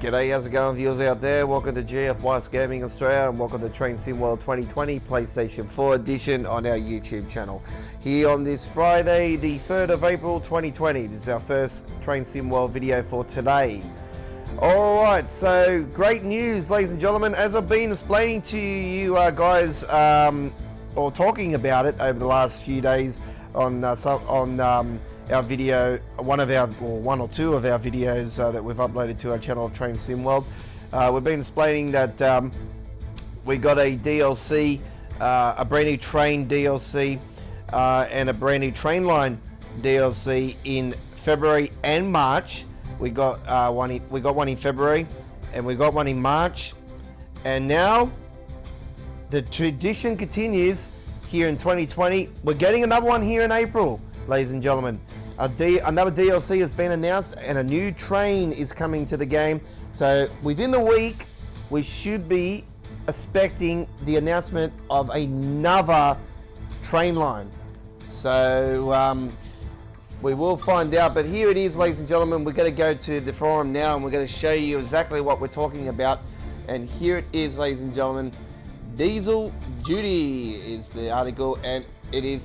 G'day, how's it going, viewers out there? Welcome to GFY's Gaming Australia and welcome to Train Sim World 2020 PlayStation 4 edition on our YouTube channel. Here on this Friday, the 3rd of April 2020. This is our first Train Sim World video for today. Alright, so great news, ladies and gentlemen. As I've been explaining to you guys, or talking about it over the last few days on our video, one or two of our videos that we've uploaded to our channel of Train Sim World. We've been explaining that we got a DLC, a brand new train DLC, and a brand new train line DLC in February and March. We got one in February, and we got one in March, and now the tradition continues. Here in 2020, we're getting another one here in April, ladies and gentlemen. Another DLC has been announced and a new train is coming to the game. So within the week, we should be expecting the announcement of another train line. So we will find out, but here it is, ladies and gentlemen. We're going to go to the forum now and we're going to show you exactly what we're talking about. And here it is, ladies and gentlemen. Diesel Duty is the article, and it is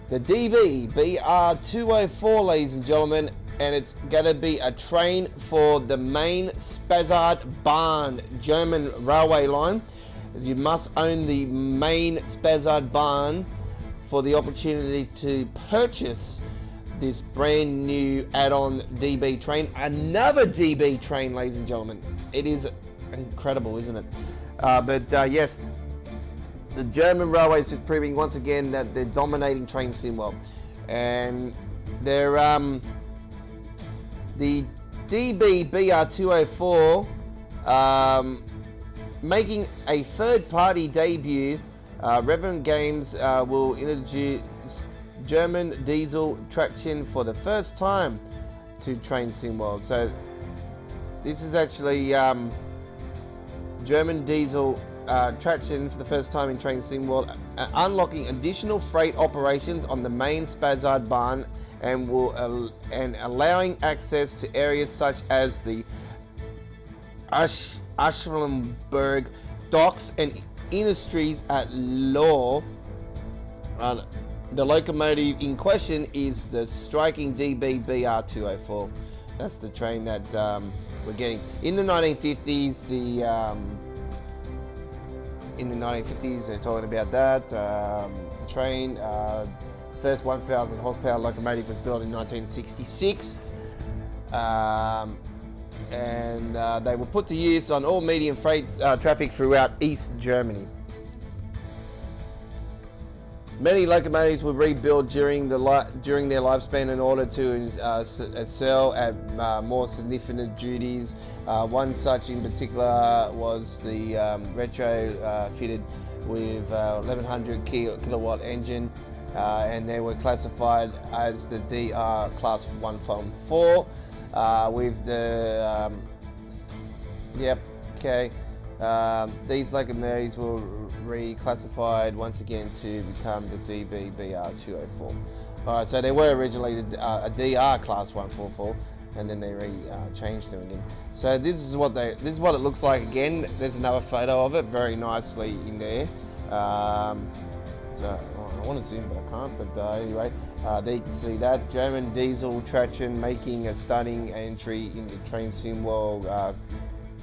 the BR204, ladies and gentlemen, and it's going to be a train for the main Spessart-Bahn German railway line. You must own the main Spessart-Bahn for the opportunity to purchase this brand new add-on DB train. Another DB train, ladies and gentlemen. It is incredible, isn't it? Yes, the German railway is just proving once again that they're dominating Train Sim World, and they're the DB BR204 making a third-party debut. Reverend Games will introduce German diesel traction for the first time to Train Sim World. So this is actually German diesel traction for the first time in Train Sim World, unlocking additional freight operations on the main Spessart-Bahn and allowing access to areas such as the Aschenberg docks and industries at Lohr. The locomotive in question is the striking DB BR204. That's the train that we're getting. In the 1950s, they're talking about that train. First 1,000 horsepower locomotive was built in 1966, and they were put to use on all medium freight traffic throughout East Germany. Many locomotives were rebuilt during their lifespan in order to excel at more significant duties. One such in particular was the retro-fitted with 1100 kilowatt engine, and they were classified as the DR Class 114 with the these locomotives were reclassified once again to become the DB BR204. Alright, so they were originally a DR Class 144, and then they changed them again. So this is what it looks like again. There's another photo of it, very nicely in there. I want to zoom, but I can't. But anyway, there you can see that German diesel traction making a stunning entry in the Train Sim World,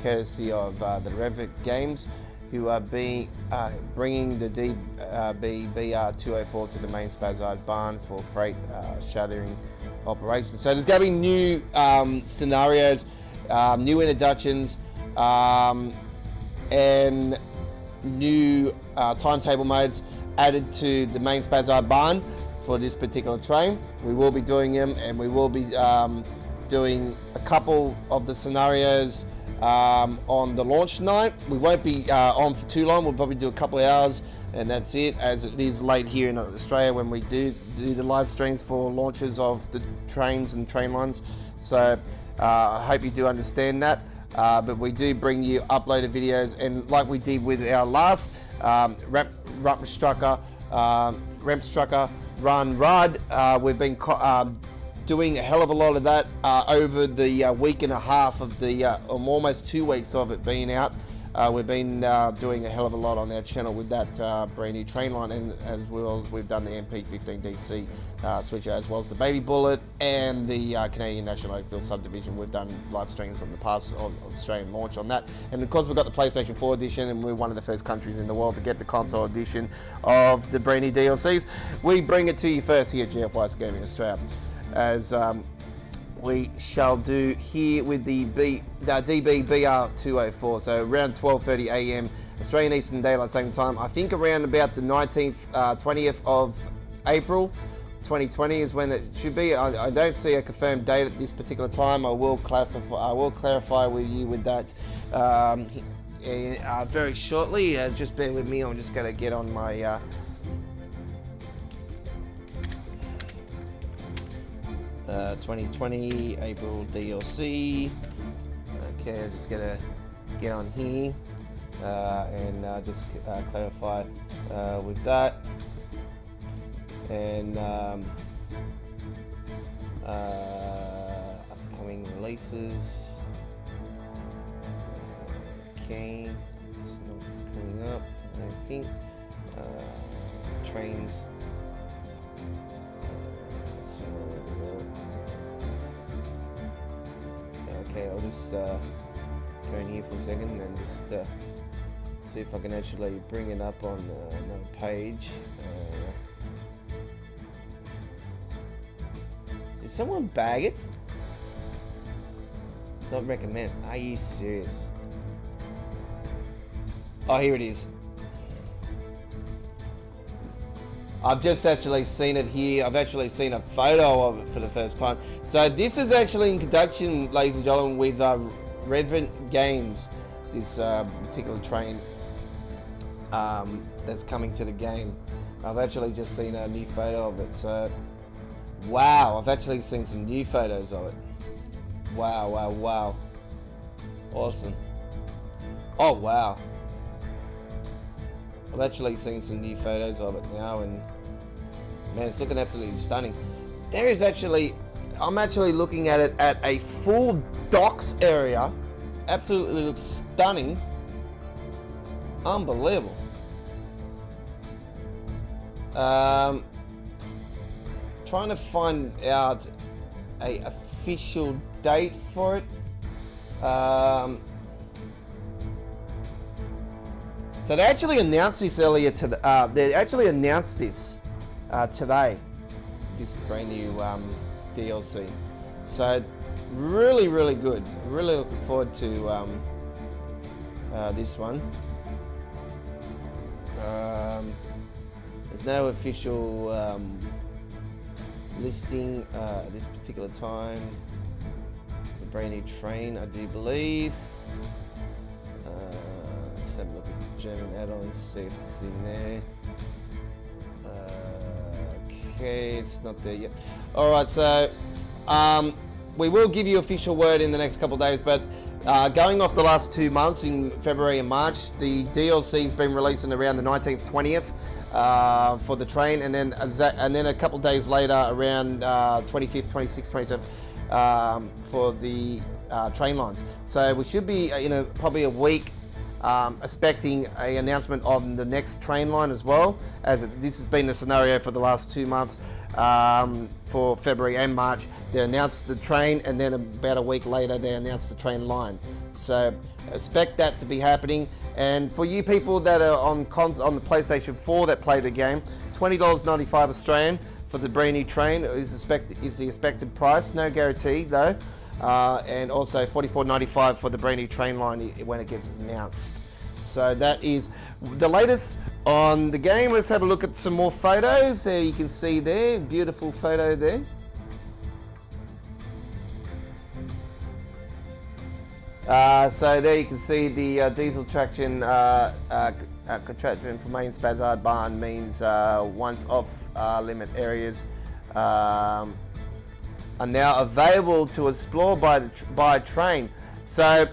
courtesy of the Reverend Games, who are bringing the DB BR204 to the main Spessart-Bahn for freight shuttering operations. So there's going to be new scenarios, new introductions, and new timetable modes added to the main Spessart-Bahn for this particular train. We will be doing them, and we will be doing a couple of the scenarios on the launch night. We won't be on for too long. We'll probably do a couple of hours, and that's it, as it is late here in Australia when we do the live streams for launches of the trains and train lines. So I hope you do understand that, but we do bring you uploaded videos, and like we did with our last Rampstrucker Run Rud, we've been doing a hell of a lot of that over the week and a half of the, almost 2 weeks of it being out. We've been doing a hell of a lot on our channel with that brand new Trainline, and as well as we've done the MP15DC switcher, as well as the Baby Bullet and the Canadian National Oakville subdivision. We've done live streams on the past on Australian launch on that, and because we've got the PlayStation 4 edition, and we're one of the first countries in the world to get the console edition of the brand new DLCs, we bring it to you first here at GF Gaming Australia, as we shall do here with the DBBR204, so around 12:30 AM Australian Eastern Daylight Saving Time. I think around about the 19th, 20th of April 2020 is when it should be. I don't see a confirmed date at this particular time. I will clarify with you with that very shortly. Just bear with me. I'm just going to get on my 2020 April DLC. Okay, I'm just gonna get on here and just clarify with that, and upcoming releases. Okay, it's not coming up, I think. Trains. Okay, I'll just go in here for a second and just see if I can actually bring it up on another page. Did someone bag it? Not recommend. Are you serious? Oh, here it is. I've just actually seen it here. I've actually seen a photo of it for the first time. So this is actually in conjunction, ladies and gentlemen, with Redvent Games, this particular train that's coming to the game. I've actually just seen a new photo of it. So, wow, I've actually seen some new photos of it. Wow, wow, wow. Awesome. Oh, wow. I've actually seen some new photos of it now, and man, it's looking absolutely stunning. There is actually, I'm actually looking at it at a full docks area. Absolutely looks stunning. Unbelievable. Trying to find out a official date for it. So they actually announced this earlier they actually announced this today. This brand new DLC. So really, really good. Really looking forward to this one. There's no official listing this particular time. The brand new train, I do believe. Let's have a look at the German add-ons, see if it's in there. Okay, it's not there yet. Alright, so we will give you official word in the next couple of days, but going off the last 2 months, in February and March, the DLC's been releasing around the 19th, 20th for the train, and then a couple of days later, around 25th, 26th, 27th for the train lines. So we should be probably a week expecting an announcement on the next train line as well, as this has been the scenario for the last 2 months. For February and March, they announced the train, and then about a week later they announced the train line. So expect that to be happening. And for you people that are on the PlayStation 4 that play the game, $20.95 Australian for the brand new train is the expected price. No guarantee though. And also $44.95 for the brand new train line when it gets announced. So that is the latest on the game. Let's have a look at some more photos. There you can see there, beautiful photo there. So there you can see the diesel traction contraction from main Spazard barn means once off limit areas are now available to explore by train. So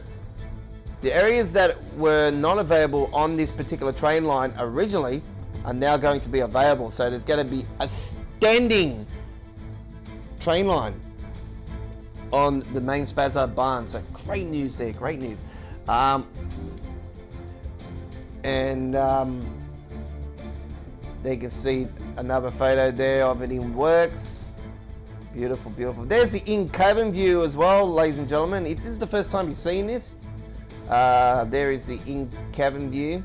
the areas that were not available on this particular train line originally are now going to be available. So there's going to be a standing train line on the main Spazard barn. So great news there, great news. There you can see another photo there of it in works. Beautiful, beautiful. There's the in-cabin view as well, ladies and gentlemen. If this is the first time you've seen this, there is the in-cabin view.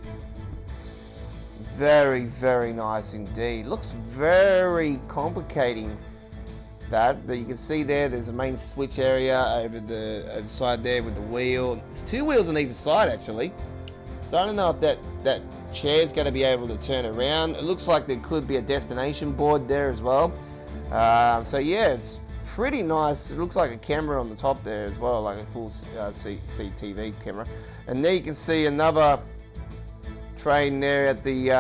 Very, very nice indeed. Looks very complicating, that, but you can see there's a main switch area over the side there with the wheel. There's two wheels on either side actually. So I don't know if that chair's going to be able to turn around. It looks like there could be a destination board there as well. So yeah, it's pretty nice. It looks like a camera on the top there as well, like a full CCTV camera. And there you can see another train there at the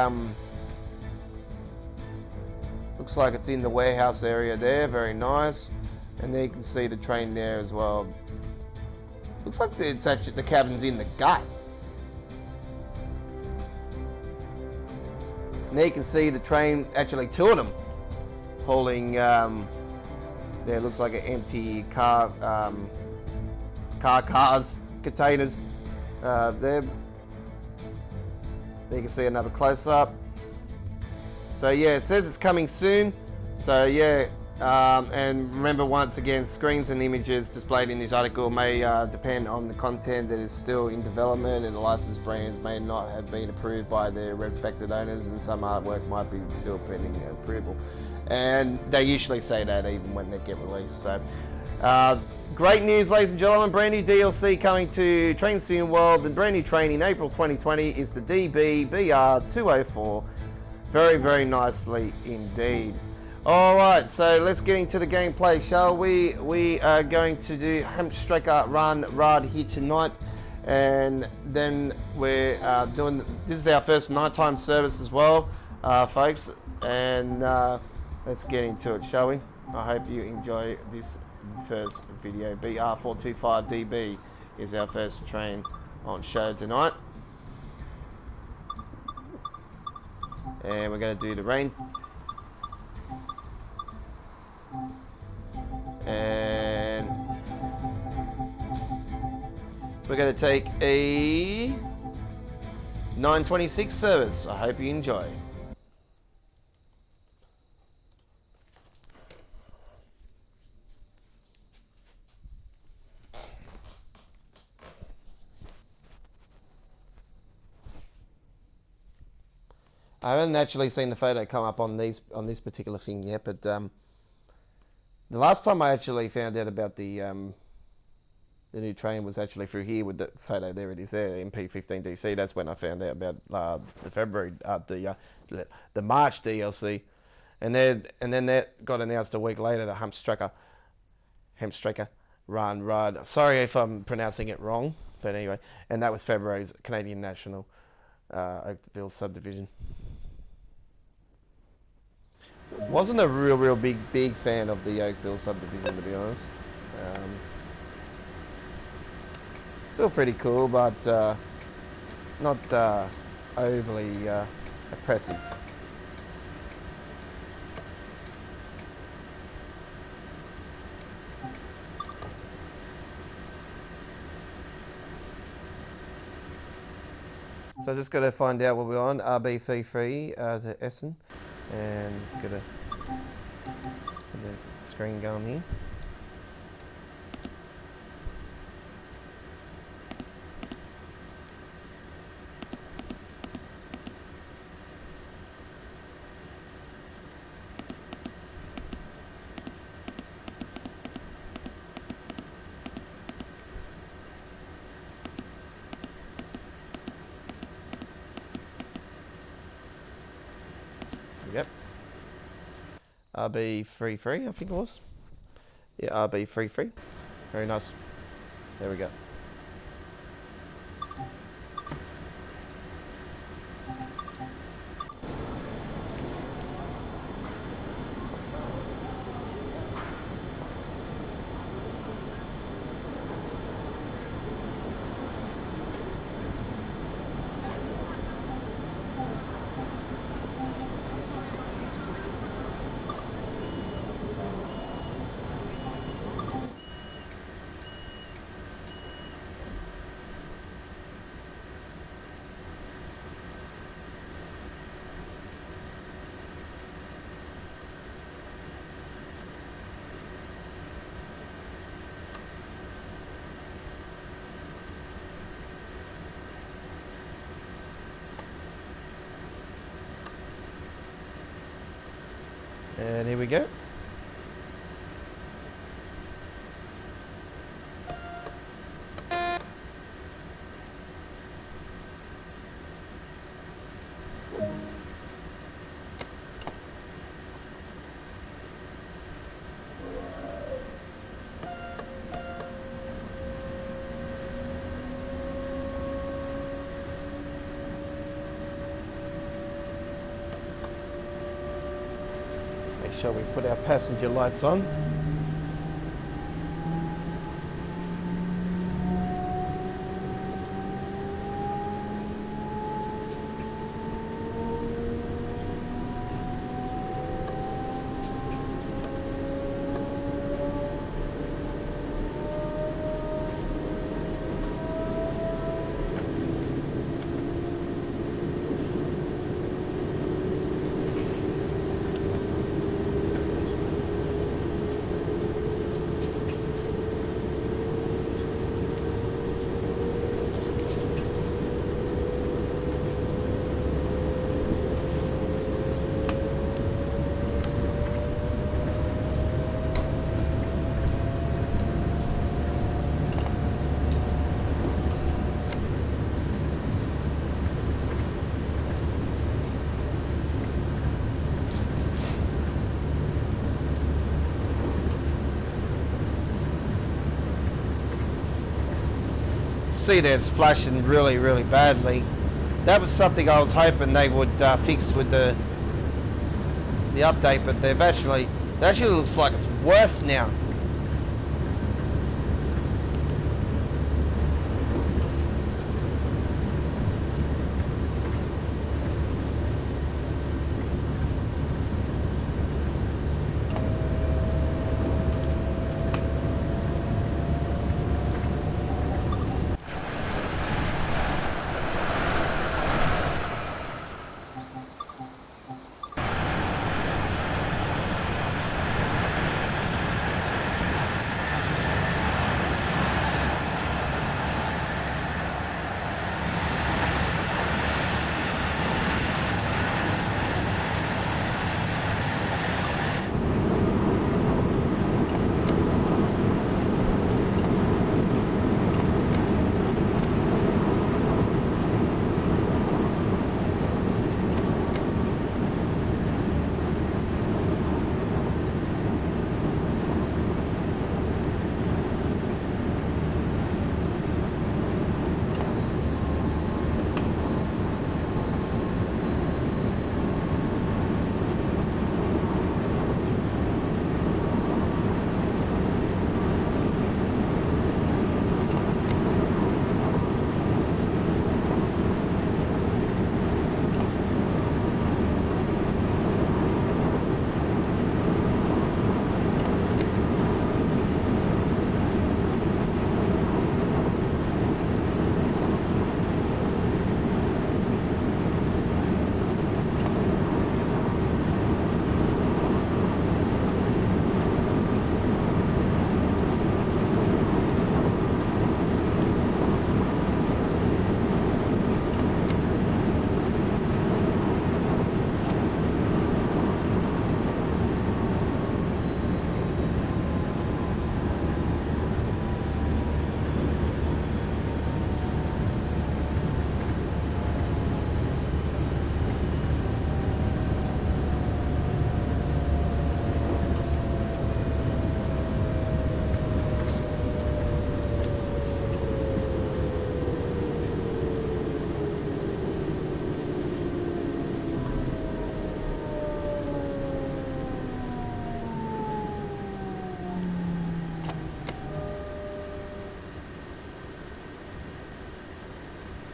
looks like it's in the warehouse area there. Very nice. And there you can see the train there as well. Looks like it's actually the cabin's in the gut. And there you can see the train, actually two of them, hauling, there looks like an empty cars, containers, there. You can see another close-up. So yeah, it says it's coming soon. So yeah, and remember once again, screens and images displayed in this article may depend on the content that is still in development, and the licensed brands may not have been approved by their respected owners, and some artwork might be still pending approval. And they usually say that even when they get released. So great news, ladies and gentlemen. Brand new DLC coming to Train Sim World. The brand new train in April 2020 is the DB-BR204. Very, very nicely indeed. Alright, so let's get into the gameplay, shall we? We are going to do Hauptstrecke Rhein-Ruhr here tonight, and then we're doing, this is our first nighttime service as well, folks, and let's get into it, shall we? I hope you enjoy this first video. BR425DB is our first train on show tonight, and we're going to do the rain. And we're going to take a 926 service. I hope you enjoy. I haven't actually seen the photo come up on this particular thing yet, but the last time I actually found out about the new train was actually through here with the photo. There it is there, MP15DC. That's when I found out about the February, the March DLC, and then that got announced a week later. The Hauptstrecke Rhein-Ruhr. Sorry if I'm pronouncing it wrong, but anyway, and that was February's Canadian National Oakville subdivision. Wasn't a real big fan of the Oakville subdivision, to be honest. Still pretty cool, but not overly oppressive. So just got to find out what we're on. RB33 to Essen. And just get the screen going here. Yep. RB33, I think it was. Yeah, RB33. Very nice. There we go. And here we go. Make sure we put our passenger lights on. See that it's flashing really badly. That was something I was hoping they would fix with the update, but it actually looks like it's worse now.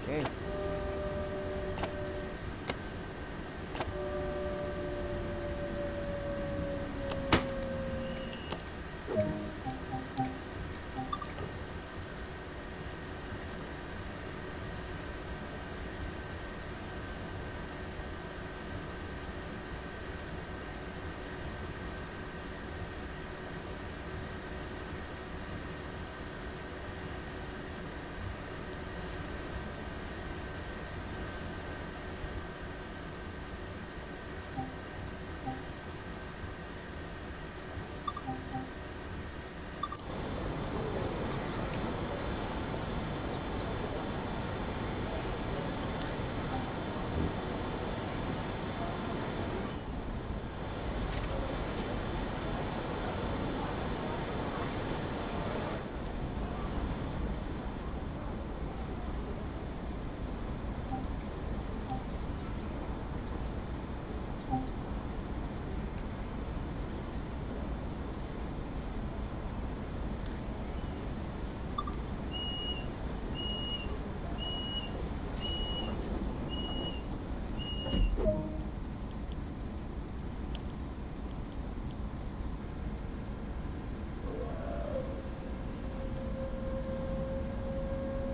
Okay.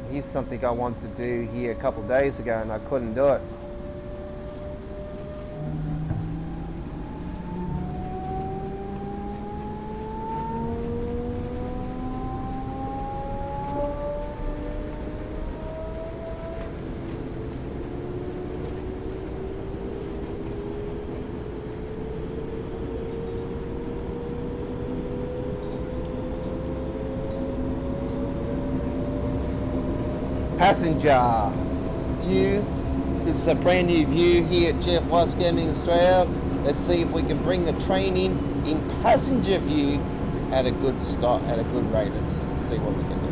Here's something I wanted to do here a couple of days ago and I couldn't do it. Passenger view. This is a brand new view here at GFY Scamming Australia. Let's see if we can bring the train in passenger view at a good start, at a good rate. Let's see what we can do.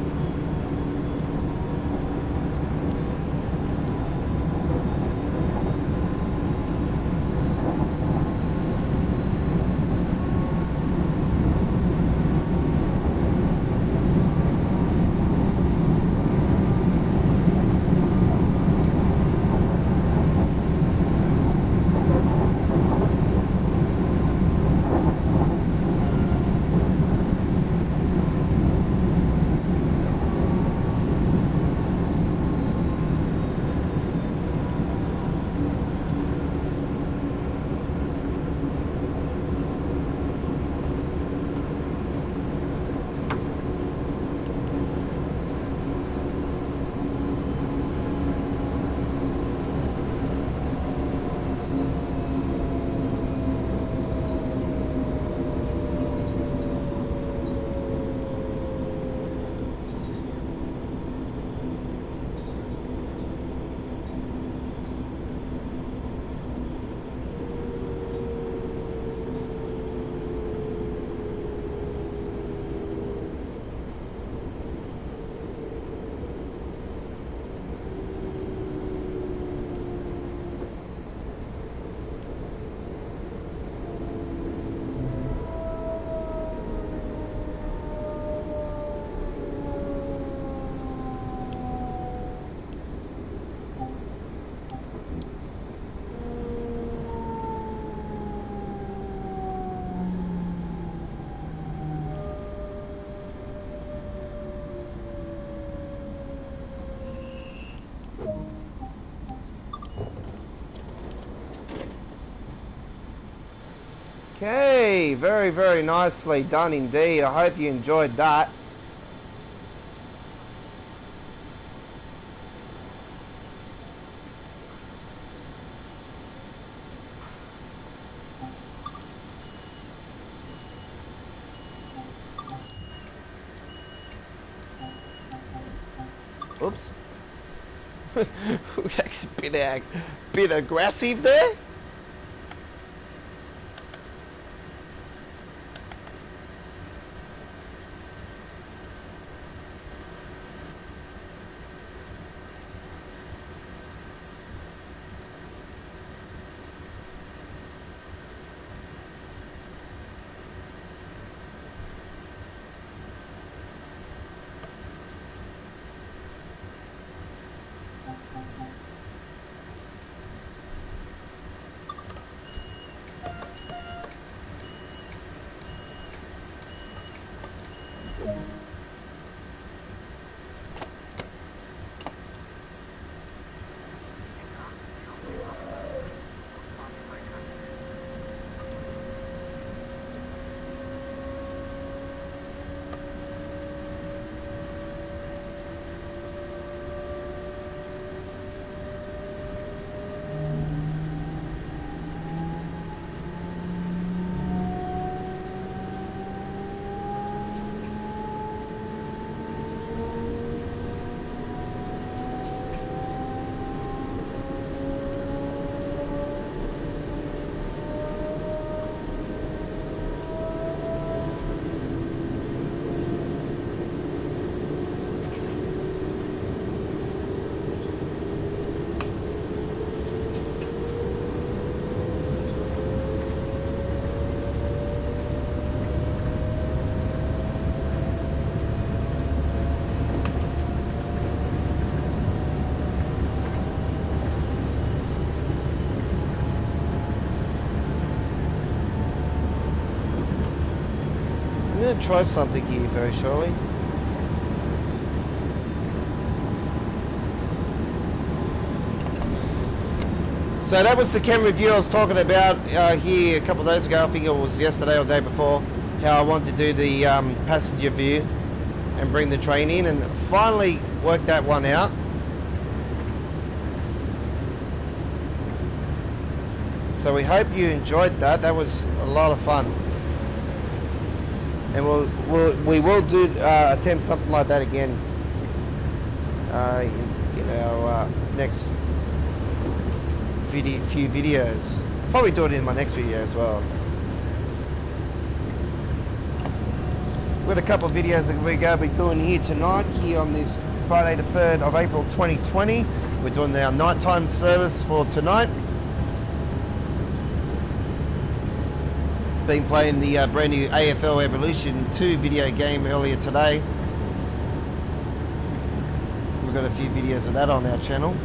Okay, very, very nicely done indeed. I hope you enjoyed that. Oops. That's a bit aggressive there. I'm going to try something here very shortly. So that was the chem review I was talking about here a couple of days ago. I think it was yesterday or the day before. How I wanted to do the passenger view and bring the train in, and finally worked that one out. So we hope you enjoyed that. That was a lot of fun, and we will do attempt something like that again in our next few videos. I'll probably do it in my next video as well. We've got a couple of videos that we're going to be doing here tonight, here on this Friday the 3rd of April 2020. We're doing our nighttime service for tonight. Been playing the brand new AFL Evolution 2 video game earlier today. We've got a few videos of that on our channel.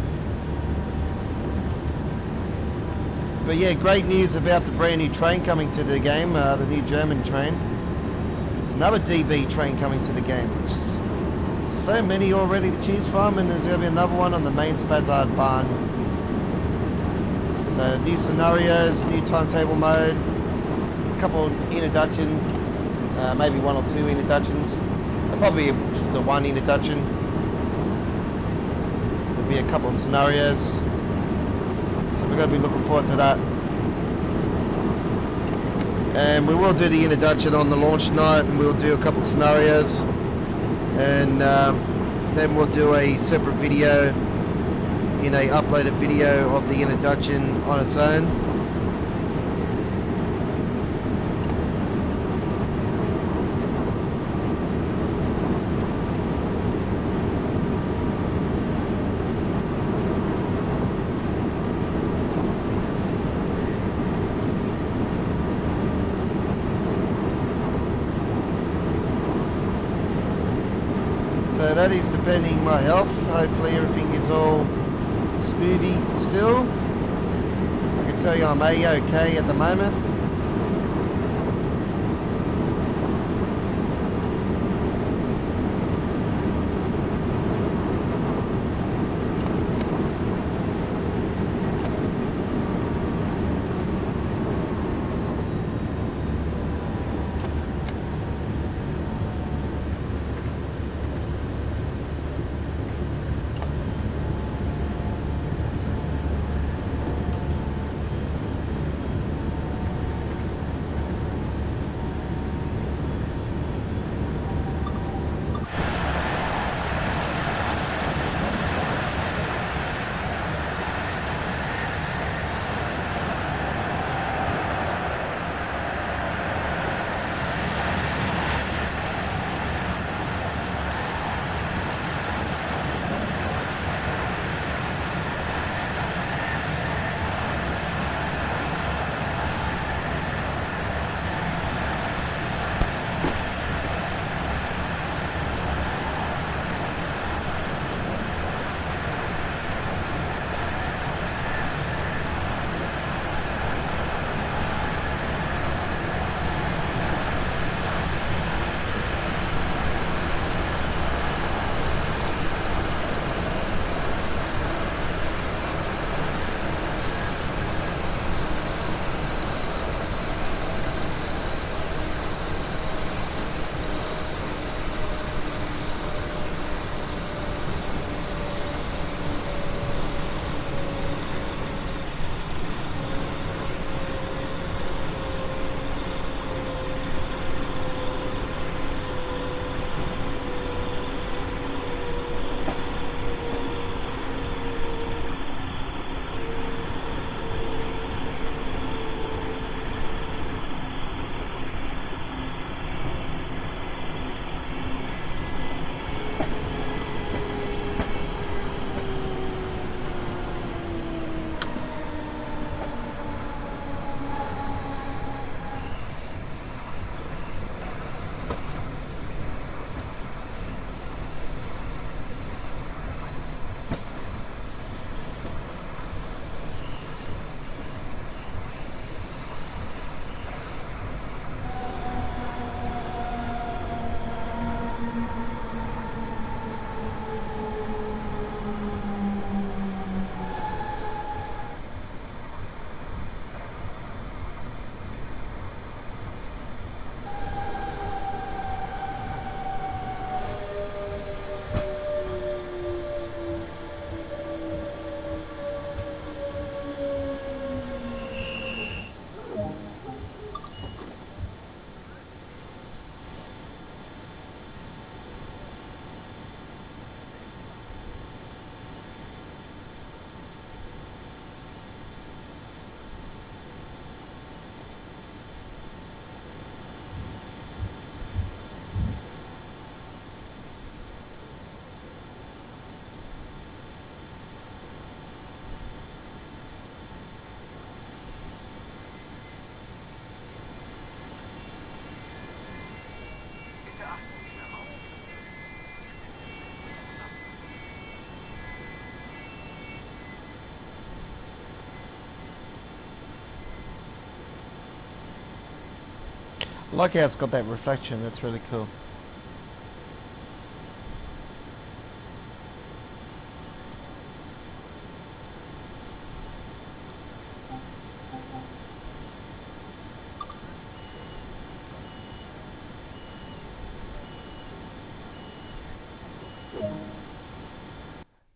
But yeah, great news about the brand new train coming to the game, the new German train. Another DB train coming to the game. It's just so many already to choose from, and there's going to be another one on the main Spazard barn. So new scenarios, new timetable mode, a couple of introductions, maybe one or two introductions. Probably just a one introduction. There'll be a couple of scenarios. So we're going to be looking forward to that. And we will do the introduction on the launch night, and we'll do a couple of scenarios, and then we'll do a separate video, in a uploaded video of the introduction on its own. So that is depending my health. Hopefully everything is all smoothie still. I can tell you I'm A-okay at the moment. I like how it's got that reflection, that's really cool.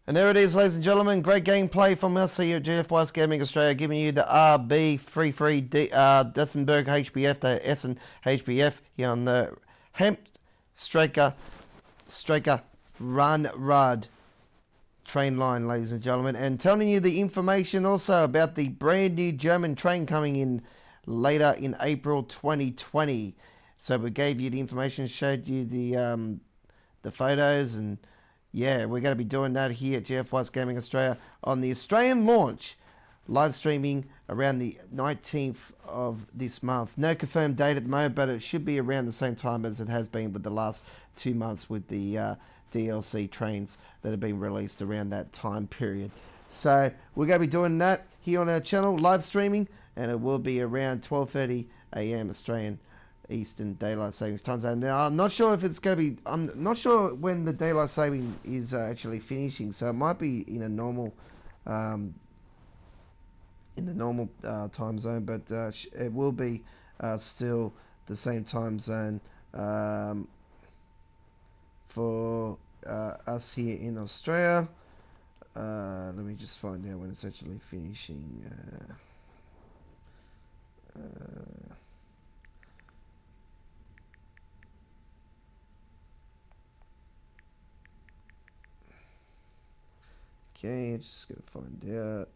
And there it is, ladies and gentlemen. Great gameplay from us here at GFY Gaming Australia, giving you the RB33 Duisburg Hbf, the Essen Hbf here on the Hauptstrecke Rhein-Ruhr Trainline, ladies and gentlemen, and telling you the information also about the brand new German train coming in later in April 2020. So we gave you the information, showed you the photos, and yeah, we're going to be doing that here at GFY Gaming Australia on the Australian launch, live streaming around the 19th of this month. No confirmed date at the moment, but it should be around the same time as it has been with the last 2 months with the DLC trains that have been released around that time period. So we're going to be doing that here on our channel, live streaming, and it will be around 12:30 AM Australian Eastern Daylight Savings Time Zone. Now, I'm not sure if it's going to be, I'm not sure when the daylight saving is actually finishing, so it might be in a normal time zone, but it will be still the same time zone for us here in Australia. Let me just find out when it's actually finishing. Okay, just gonna find out.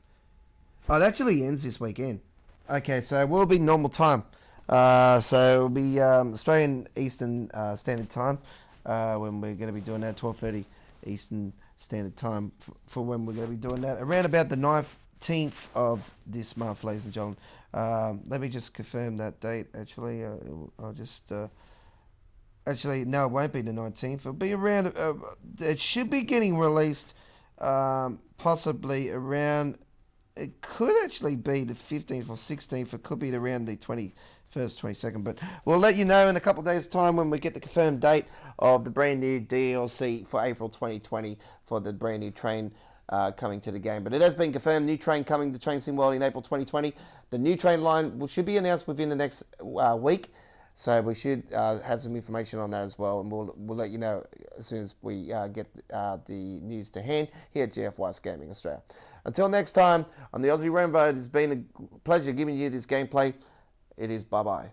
Oh, it actually ends this weekend. Okay, so it will be normal time. So it'll be Australian Eastern Standard Time when we're going to be doing that, 12:30 Eastern Standard Time for when we're going to be doing that. Around about the 19th of this month, ladies and gentlemen. Let me just confirm that date. Actually, I'll just... actually, no, it won't be the 19th. It'll be around... it should be getting released possibly around... It could actually be the 15th or 16th. It could be around the 21st, 22nd. But we'll let you know in a couple of days' time when we get the confirmed date of the brand new DLC for April 2020 for the brand new train coming to the game. But it has been confirmed, new train coming to Train Sim World in April 2020. The new train line should be announced within the next week. So we should have some information on that as well, and we'll let you know as soon as we get the news to hand here at GFY Gaming Australia. Until next time, on the Aussie Rainbow, it has been a pleasure giving you this gameplay. It is bye-bye.